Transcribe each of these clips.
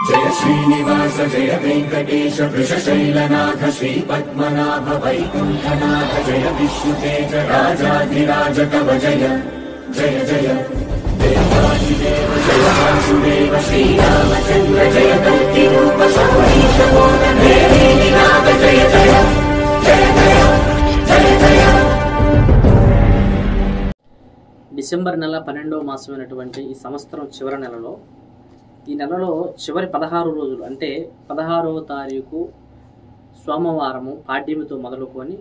जय श्रीनिवास जय वेंकटेश वृषशैलनाथ श्रीपद्मनाभ वैकुंठनाथ जय विष्णुतेज राजाधिराज तव जय जय जय देवादिदेव जय वासुदेव श्रीरामचंद्र जय कल्किरूप शौरीश मोदन देवीनाथ जय जय जय जय जय जय। డిసెంబర్ నెల 12వ మాసమైనటువంటి ఈ సంవత్సరం చివరి నెలలో ఈ నెలలో చివరి 16 రోజులు అంటే 16వ తారీఖు సోమవారము పాడ్యమితో మొదలుకొని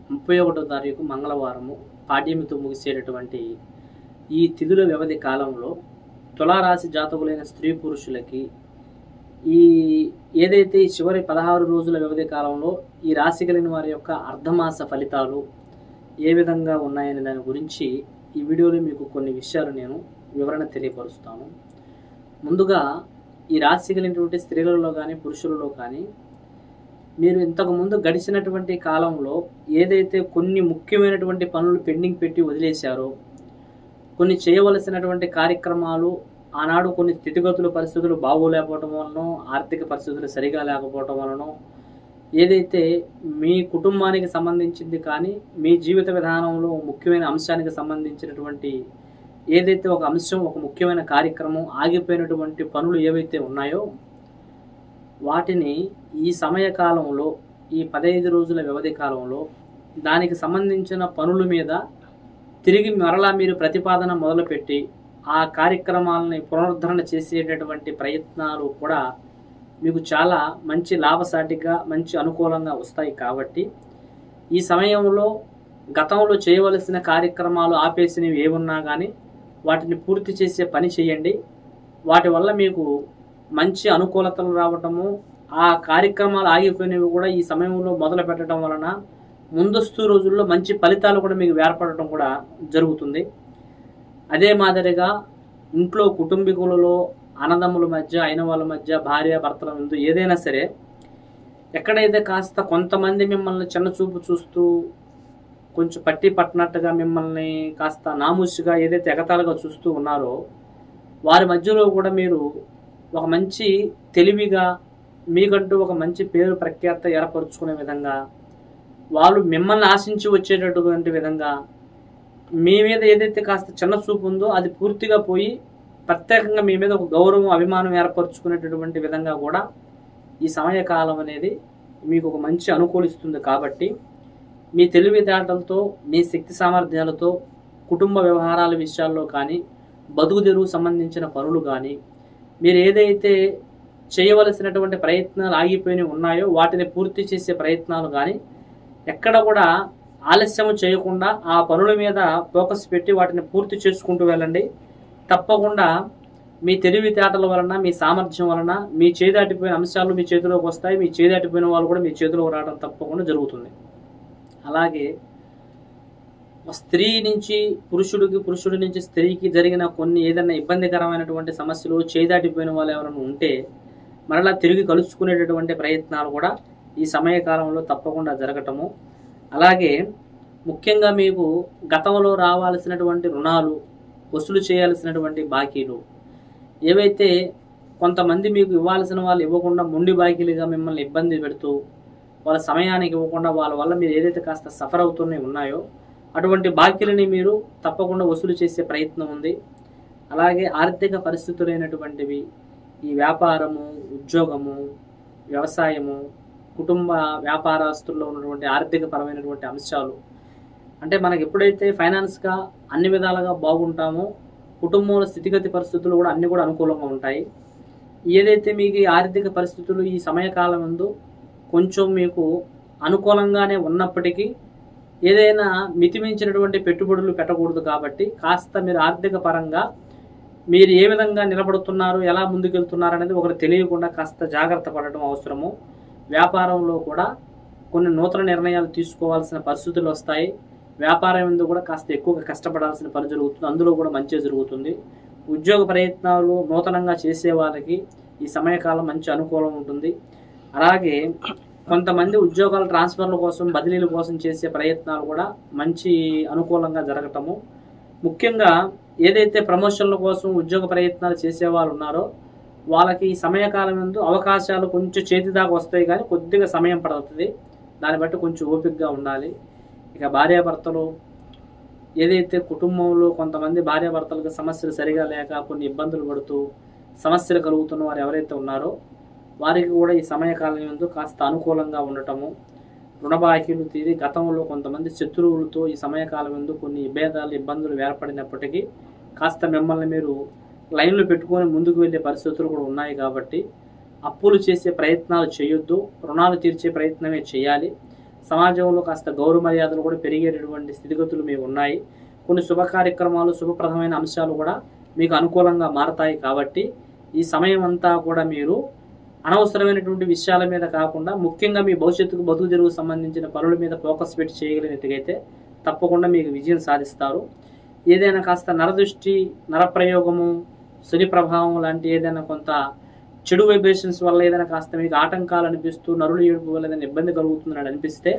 31వ తారీఖు మంగళవారము పాడ్యమితో ముగిసేటటువంటి ఈ తిథుల వ్యవధి కాలంలో తులారాశి జాతకులైన స్త్రీ పురుషులకి ఈ ఏదైతే ఈ చివరి 16 రోజుల వ్యవధి కాలంలో ఈ రాశి కలిగిన వారి యొక్క అర్ధమాస ఫలితాలు ఏ విధంగా ఉన్నాయనే దాని గురించి ఈ వీడియోలో మీకు కొన్ని విషయాలు నేను వివరణ తెలియపరుస్తాను। ముందుగా ఈ రాశి కలిగినటువంటి స్త్రీలలో కానీ పురుషులలో కానీ మీరు ఇంతకుముందు గడిచినటువంటి కాలంలో ఏదైతే కొన్ని ముఖ్యమైనటువంటి పనులు పెండింగ్ పెట్టి వదిలేశారో, కొన్ని చేయవలసినటువంటి కార్యక్రమాలు ఆనాడు కొన్ని స్థితిగతుల పరిస్థితులు బాగోలేకపోవటం వలన, ఆర్థిక పరిస్థితులు సరిగా లేకపోవటం వలన, ఏదైతే మీ కుటుంబానికి సంబంధించింది కానీ మీ జీవిత విధానంలో ముఖ్యమైన అంశానికి సంబంధించినటువంటి ఏదైతే ఒక అంశం, ఒక ముఖ్యమైన కార్యక్రమం ఆగిపోయినటువంటి పనులు ఏవైతే ఉన్నాయో వాటిని ఈ సమయకాలంలో ఈ 15 రోజుల వ్యవధి కాలంలో దానికి సంబంధించిన పనుల మీద తిరిగి మరలా మీరు ప్రతిపాదన మొదలుపెట్టి ఆ కార్యక్రమాలని పునరుద్ధరణ చేసేటటువంటి ప్రయత్నాలు కూడా మీకు చాలా మంచి లాభసాటిగా మంచి అనుకూలంగా వస్తాయి। కాబట్టి ఈ సమయంలో గతంలో చేయవలసిన కార్యక్రమాలు ఆపేసినవి ఏమున్నా కానీ వాటిని పూర్తి చేసే పని చేయండి। వాటి వల్ల మీకు మంచి అనుకూలతలు రావటము, ఆ కార్యక్రమాలు ఆగిపోయినవి కూడా ఈ సమయంలో మొదలు పెట్టడం వలన ముందస్తు రోజుల్లో మంచి ఫలితాలు కూడా మీకు ఏర్పడటం కూడా జరుగుతుంది। అదే మాదిరిగా ఇంట్లో కుటుంబీకులలో అన్నదమ్ముల మధ్య, అయిన వాళ్ళ మధ్య, భార్య భర్తల ముందు ఏదైనా సరే ఎక్కడైతే కాస్త కొంతమంది మిమ్మల్ని చిన్న చూపు చూస్తూ కొంచెం పట్టి పట్టినట్టుగా మిమ్మల్ని కాస్త నామూసిగా ఏదైతే ఎగతాళిగా చూస్తూ ఉన్నారో వారి మధ్యలో కూడా మీరు ఒక మంచి తెలివిగా మీకంటూ ఒక మంచి పేరు ప్రఖ్యాత ఏర్పరచుకునే విధంగా, వాళ్ళు మిమ్మల్ని ఆశించి వచ్చేటటువంటి విధంగా మీ మీద ఏదైతే కాస్త చిన్న చూపు ఉందో అది పూర్తిగా పోయి ప్రత్యేకంగా మీ మీద ఒక గౌరవం, అభిమానం ఏర్పరచుకునేటటువంటి విధంగా కూడా ఈ సమయకాలం అనేది మీకు ఒక మంచి అనుకూలిస్తుంది। కాబట్టి మీ తెలివితేటలతో, మీ శక్తి సామర్థ్యాలతో కుటుంబ వ్యవహారాల విషయాల్లో కానీ, బతుకు తెరువు సంబంధించిన పనులు కానీ, మీరు ఏదైతే చేయవలసినటువంటి ప్రయత్నాలు ఆగిపోయినవి ఉన్నాయో వాటిని పూర్తి చేసే ప్రయత్నాలు కానీ ఎక్కడ కూడా ఆలస్యం చేయకుండా ఆ పనుల మీద ఫోకస్ పెట్టి వాటిని పూర్తి చేసుకుంటూ వెళ్ళండి। తప్పకుండా మీ తెలివితేటల వలన, మీ సామర్థ్యం వలన మీ చేదాటిపోయిన అంశాలు మీ చేతిలోకి వస్తాయి, మీ చేదాటిపోయిన వాళ్ళు కూడా మీ చేతిలోకి రావడం తప్పకుండా జరుగుతుంది। అలాగే స్త్రీ నుంచి పురుషుడికి, పురుషుడి నుంచి స్త్రీకి జరిగిన కొన్ని ఏదైనా ఇబ్బందికరమైనటువంటి సమస్యలు, చేదాటిపోయిన వాళ్ళు ఎవరైనా ఉంటే మరలా తిరిగి కలుసుకునేటటువంటి ప్రయత్నాలు కూడా ఈ సమయకాలంలో తప్పకుండా జరగటము। అలాగే ముఖ్యంగా మీకు గతంలో రావాల్సినటువంటి రుణాలు, వసూలు చేయాల్సినటువంటి బాకీలు ఏవైతే కొంతమంది మీకు ఇవ్వాల్సిన వాళ్ళు ఇవ్వకుండా మొండి బాకీలుగా మిమ్మల్ని ఇబ్బంది పెడుతూ వాళ్ళ సమయానికి ఇవ్వకుండా వాళ్ళ వల్ల మీరు ఏదైతే కాస్త సఫర్ అవుతూనే ఉన్నాయో అటువంటి బాకీలని మీరు తప్పకుండా వసూలు చేసే ప్రయత్నం ఉంది। అలాగే ఆర్థిక పరిస్థితులైనటువంటివి ఈ వ్యాపారము, ఉద్యోగము, వ్యవసాయము, కుటుంబ వ్యాపారస్తుల్లో ఉన్నటువంటి ఆర్థిక పరమైనటువంటి అంశాలు, అంటే మనకి ఎప్పుడైతే ఫైనాన్స్గా అన్ని విధాలుగా బాగుంటామో కుటుంబంలో స్థితిగతి పరిస్థితులు కూడా అన్నీ కూడా అనుకూలంగా ఉంటాయి। ఏదైతే మీకు ఈ ఆర్థిక పరిస్థితులు ఈ సమయకాలం ముందు కొంచెం మీకు అనుకూలంగానే ఉన్నప్పటికీ ఏదైనా మితిమించినటువంటి పెట్టుబడులు పెట్టకూడదు। కాబట్టి కాస్త మీరు ఆర్థిక పరంగా మీరు ఏ విధంగా నిలబడుతున్నారు, ఎలా ముందుకెళ్తున్నారు అనేది ఒకరు తెలియకుండా కాస్త జాగ్రత్త పడటం అవసరము। వ్యాపారంలో కూడా కొన్ని నూతన నిర్ణయాలు తీసుకోవాల్సిన పరిస్థితులు వస్తాయి। వ్యాపారం ఎందుకు కూడా కాస్త ఎక్కువగా కష్టపడాల్సిన పని జరుగుతుంది, అందులో కూడా మంచి జరుగుతుంది। ఉద్యోగ ప్రయత్నాలు నూతనంగా చేసే వాళ్ళకి ఈ సమయకాలం మంచి అనుకూలం ఉంటుంది। అలాగే కొంతమంది ఉద్యోగాల ట్రాన్స్ఫర్ల కోసం, బదిలీల కోసం చేసే ప్రయత్నాలు కూడా మంచి అనుకూలంగా జరగటము। ముఖ్యంగా ఏదైతే ప్రమోషన్ల కోసం ఉద్యోగ ప్రయత్నాలు చేసే వాళ్ళు ఉన్నారో వాళ్ళకి ఈ సమయకాలం యందు అవకాశాలు కొంచెం చేతి దాకా వస్తాయి, కానీ కొద్దిగా సమయం పడుతుంది. దాన్ని బట్టి కొంచెం ఓపికగా ఉండాలి. ఇక భార్యాభర్తలు ఏదైతే కుటుంబంలో కొంతమంది భార్యాభర్తలకు సమస్యలు సరిగా లేక కొన్ని ఇబ్బందులు పడుతూ సమస్యలు కలుగుతున్న వారు ఎవరైతే ఉన్నారో వారికి కూడా ఈ సమయకాలం యందు కాస్త అనుకూలంగా ఉండటము, రుణబాకీలు తీరి గతంలో కొంతమంది శత్రువులతో ఈ సమయకాలం యందు కొన్ని విభేదాలు ఇబ్బందులు ఏర్పడినప్పటికీ కాస్త మిమ్మల్ని మీరు లైన్లో పెట్టుకొని ముందుకు వెళ్ళే పరిస్థితులు కూడా ఉన్నాయి. కాబట్టి అప్పులు చేసే ప్రయత్నాలు చేయొద్దు, రుణాలు తీర్చే ప్రయత్నమే చేయాలి. సమాజంలో కాస్త గౌరవ మర్యాదలు కూడా పెరిగేటటువంటి స్థితిగతులు మీకు ఉన్నాయి. కొన్ని శుభ కార్యక్రమాలు, శుభప్రదమైన అంశాలు కూడా మీకు అనుకూలంగా మారతాయి. కాబట్టి ఈ సమయం అంతా కూడా మీరు అనవసరమైనటువంటి విషయాల మీద కాకుండా ముఖ్యంగా మీ భవిష్యత్తుకు బతుకు తెరువుకు సంబంధించిన పనుల మీద ఫోకస్ పెట్టి చేయగలిగినట్టుగైతే తప్పకుండా మీకు విజయం సాధిస్తారు. ఏదైనా కాస్త నరదృష్టి, నరప్రయోగము, శని ప్రభావం లాంటి ఏదైనా కొంత చెడు వైబ్రేషన్స్ వల్ల ఏదైనా కాస్త మీకు ఆటంకాలు అనిపిస్తూ నరులు ఏడుపు వల్ల ఏదైనా ఇబ్బంది కలుగుతుందని అనిపిస్తే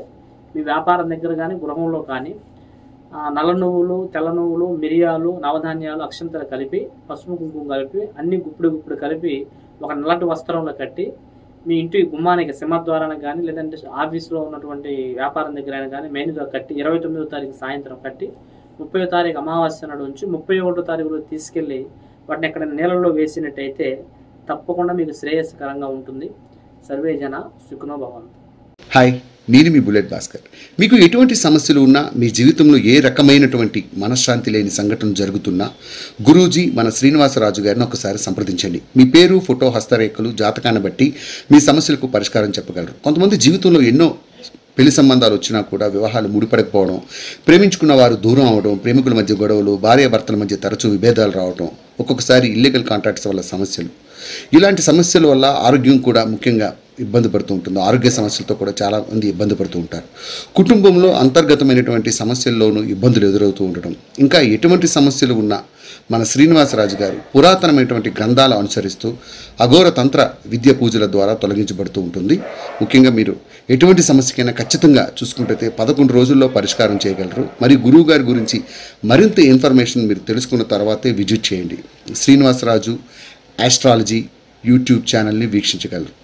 మీ వ్యాపారం దగ్గర కానీ గృహంలో కానీ నల్ల నువ్వులు, తెల్ల నువ్వులు, మిరియాలు, నవధాన్యాలు, అక్షంతలు కలిపి, పసుపు కుంకుమ కలిపి అన్ని గుప్పుడు కలిపి ఒక నల్లటి వస్త్రంలో కట్టి మీ ఇంటి గుమ్మానికి సింహద్వారానికి కానీ లేదంటే ఆఫీస్లో ఉన్నటువంటి వ్యాపారం దగ్గర కానీ మెయిన్గా కట్టి 29వ తారీఖు సాయంత్రం కట్టి 30వ తారీఖు అమావాస్య నాడు ఉంచి 31వ తారీఖులో తీసుకెళ్ళి వాటిని ఎక్కడ నీళ్ళలో వేసినట్టయితే తప్పకుండా మీకు శ్రేయస్కరంగా ఉంటుంది. సర్వే జన సుఖనో భవంతు. హాయ్, నేను మీ బుల్లెట్ భాస్కర్. మీకు ఎటువంటి సమస్యలు ఉన్నా, మీ జీవితంలో ఏ రకమైనటువంటి మనశ్శాంతి లేని సంఘటన జరుగుతున్నా గురూజీ మన శ్రీనివాసరాజు గారిని ఒకసారి సంప్రదించండి. మీ పేరు, ఫోటో, హస్తరేఖలు, జాతకాన్ని బట్టి మీ సమస్యలకు పరిష్కారం చెప్పగలరు. కొంతమంది జీవితంలో ఎన్నో పెళ్లి సంబంధాలు వచ్చినా కూడా వివాహాలు ముడిపడకపోవడం, ప్రేమించుకున్న వారు దూరం అవడం, ప్రేమికుల మధ్య గొడవలు, భార్యాభర్తల మధ్య తరచూ విభేదాలు రావడం, ఒక్కొక్కసారి ఇల్లీగల్ కాంట్రాక్ట్స్ వల్ల సమస్యలు, ఇలాంటి సమస్యల వల్ల ఆరోగ్యం కూడా ముఖ్యంగా ఇబ్బంది పడుతూ ఉంటుంది. ఆరోగ్య సమస్యలతో కూడా చాలామంది ఇబ్బంది పడుతూ ఉంటారు. కుటుంబంలో అంతర్గతమైనటువంటి సమస్యల్లోనూ ఇబ్బందులు ఎదురవుతూ ఉండటం, ఇంకా ఎటువంటి సమస్యలు ఉన్నా మన శ్రీనివాసరాజు గారు పురాతనమైనటువంటి గ్రంథాలు అనుసరిస్తూ అఘోర తంత్ర విద్య పూజల ద్వారా తొలగించబడుతూ ఉంటుంది. ముఖ్యంగా మీరు ఎటువంటి సమస్యకైనా ఖచ్చితంగా చూసుకుంటే 11 రోజుల్లో పరిష్కారం చేయగలరు. మరి గురువు గారి గురించి మరింత ఇన్ఫర్మేషన్ మీరు తెలుసుకున్న తర్వాతే విజిట్ చేయండి. శ్రీనివాసరాజు ఆస్ట్రాలజీ యూట్యూబ్ ఛానల్ని వీక్షించగలరు.